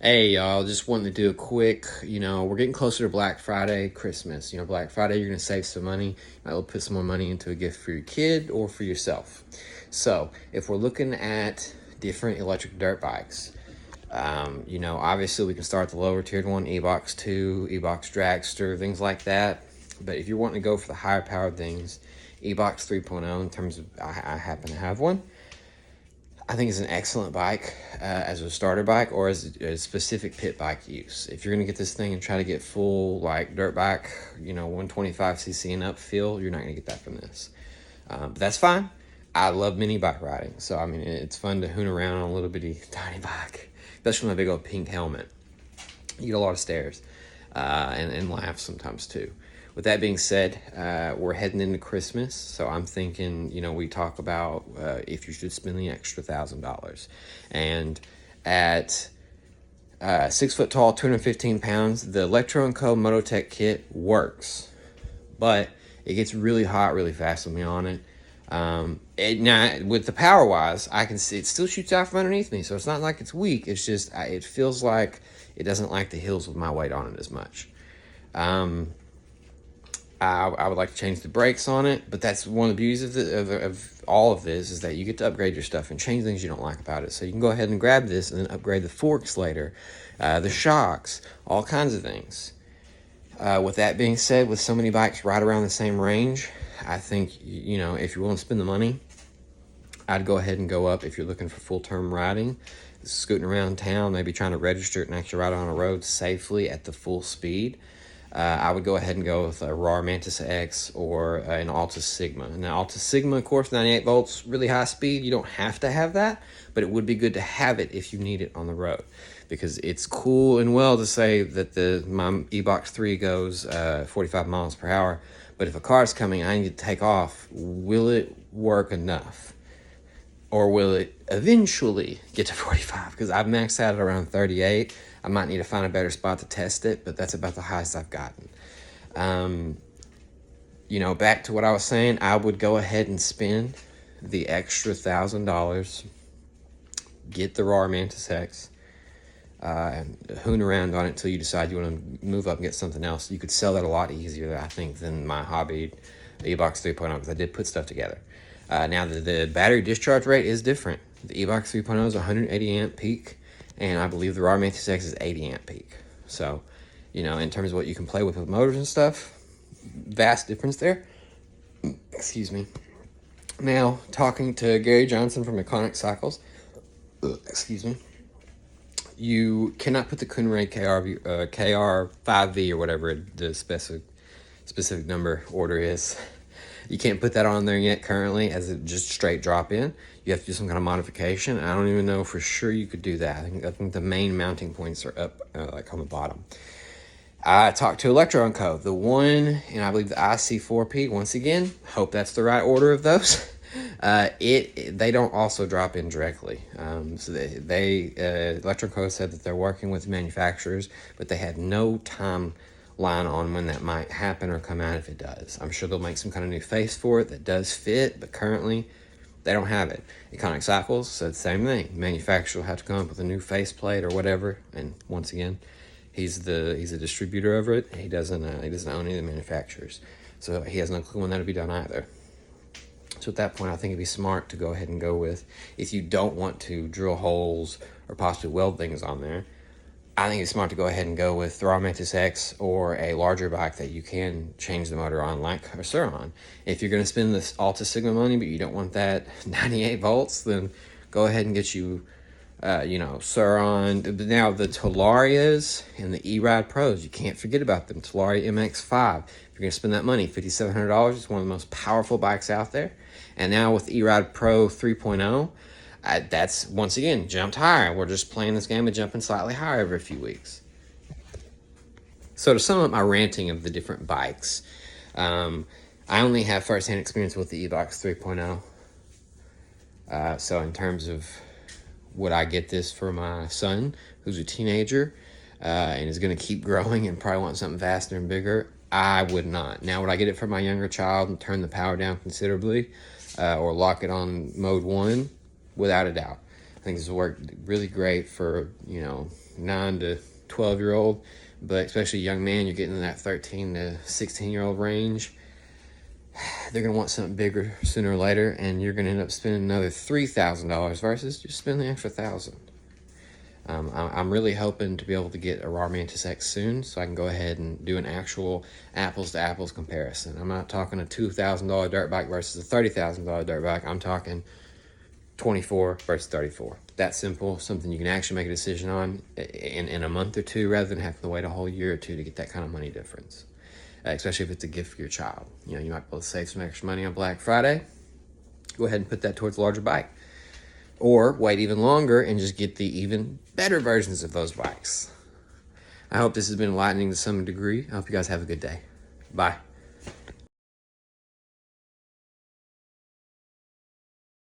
Hey y'all, just wanted to do a quick, we're getting closer to Black Friday, Christmas. Black Friday, you're going to save some money. You might well put some more money into a gift for your kid or for yourself. So, if we're looking at different electric dirt bikes, obviously we can start the lower tiered one, E-Box 2, E-Box Dragster, things like that. But if you're wanting to go for the higher powered things, E-Box 3.0 in terms of, I happen to have one. I think it's an excellent bike as a starter bike or as a specific pit bike use. If you're going to get this thing and try to get full like dirt bike, 125cc and up feel, you're not going to get that from this. But that's fine. I love mini bike riding. So, I mean, it's fun to hoon around on a little bitty tiny bike, especially with a big old pink helmet. You get a lot of stairs and laughs sometimes too. With that being said, we're heading into Christmas, so I'm thinking, we talk about if you should spend the extra $1,000. And at 6 foot tall, 215 pounds, the Electro & Co. Mototech kit works, but it gets really hot really fast with me on it. Now, with the power wise, I can see it still shoots out from underneath me, so it's not like it's weak. It's just, it feels like it doesn't like the hills with my weight on it as much. I would like to change the brakes on it, but that's one of the beauties of all of this is that you get to upgrade your stuff and change things you don't like about it. So you can go ahead and grab this and then upgrade the forks later, the shocks, all kinds of things. With that being said, with so many bikes right around the same range, I think, if you're willing to spend the money, I'd go ahead and go up if you're looking for full-term riding, scooting around town, maybe trying to register it and actually ride on a road safely at the full speed. I would go ahead and go with a RAR Mantis X or an Alta Sigma. Now, Alta Sigma, of course, 98 volts, really high speed. You don't have to have that, but it would be good to have it if you need it on the road, because it's cool and well to say that my E-Box 3 goes 45 miles per hour, but if a car's coming, I need to take off. Will it work enough? Or will it eventually get to 45? Because I've maxed out at around 38. I might need to find a better spot to test it, but that's about the highest I've gotten. Back to what I was saying, I would go ahead and spend the extra $1,000, get the RAR Mantis X, and hoon around on it until you decide you want to move up and get something else. You could sell that a lot easier, I think, than my hobby E-Box 3.0, because I did put stuff together. Now, the battery discharge rate is different. The E-Box 3.0 is 180 amp peak, and I believe the RAR Mantis X is 80 amp peak. So, in terms of what you can play with motors and stuff, vast difference there. Excuse me. Now, talking to Gary Johnson from Iconic Cycles, excuse me, you cannot put the Kunray KR5V or whatever the specific number order is. You can't put that on there yet currently as it just straight drop in. You have to do some kind of modification. I don't even know for sure you could do that. I think the main mounting points are up like on the bottom. I talked to Electro & Co. The one, and I believe the IC4P, once again, hope that's the right order of those. They don't also drop in directly. So Electro & Co. said that they're working with manufacturers, but they had no time line on when that might happen or come out if it does. I'm sure they'll make some kind of new face for it that does fit, but currently they don't have it. Iconic Cycles said the same thing. Manufacturer will have to come up with a new faceplate or whatever, and once again, he's a distributor of it. He doesn't own any of the manufacturers, so he has no clue when that'll be done either. So at that point, I think it'd be smart to go ahead and go with, if you don't want to drill holes or possibly weld things on there, I think it's smart to go ahead and go with the RAR Mantis X or a larger bike that you can change the motor on, like a Sur-Ron. If you're going to spend this Alta Sigma money, but you don't want that 98 volts, then go ahead and get you, Sur-Ron. Now, the Talarias and the E-Ride Pros, you can't forget about them. Talaria MX-5. If you're going to spend that money, $5,700, it's one of the most powerful bikes out there. And now with E-Ride Pro 3.0, that's, once again, jumped higher. We're just playing this game of jumping slightly higher every few weeks. So to sum up my ranting of the different bikes, I only have first-hand experience with the E-Box 3.0. So in terms of would I get this for my son, who's a teenager and is going to keep growing and probably want something faster and bigger, I would not. Now, would I get it for my younger child and turn the power down considerably or lock it on mode 1? Without a doubt. I think this will work really great for, 9 to 12-year-old, but especially young man, you're getting in that 13 to 16-year-old range. They're going to want something bigger sooner or later, and you're going to end up spending another $3,000 versus just spending the extra $1,000. I'm really hoping to be able to get a RAR Mantis X soon, so I can go ahead and do an actual apples to apples comparison. I'm not talking a $2,000 dirt bike versus a $30,000 dirt bike. I'm talking 24 versus 34. That simple, something you can actually make a decision on in a month or two, rather than having to wait a whole year or two to get that kind of money difference. Especially if it's a gift for your child. You know, you might be able to save some extra money on Black Friday. Go ahead and put that towards a larger bike. Or wait even longer and just get the even better versions of those bikes. I hope this has been enlightening to some degree. I hope you guys have a good day. Bye.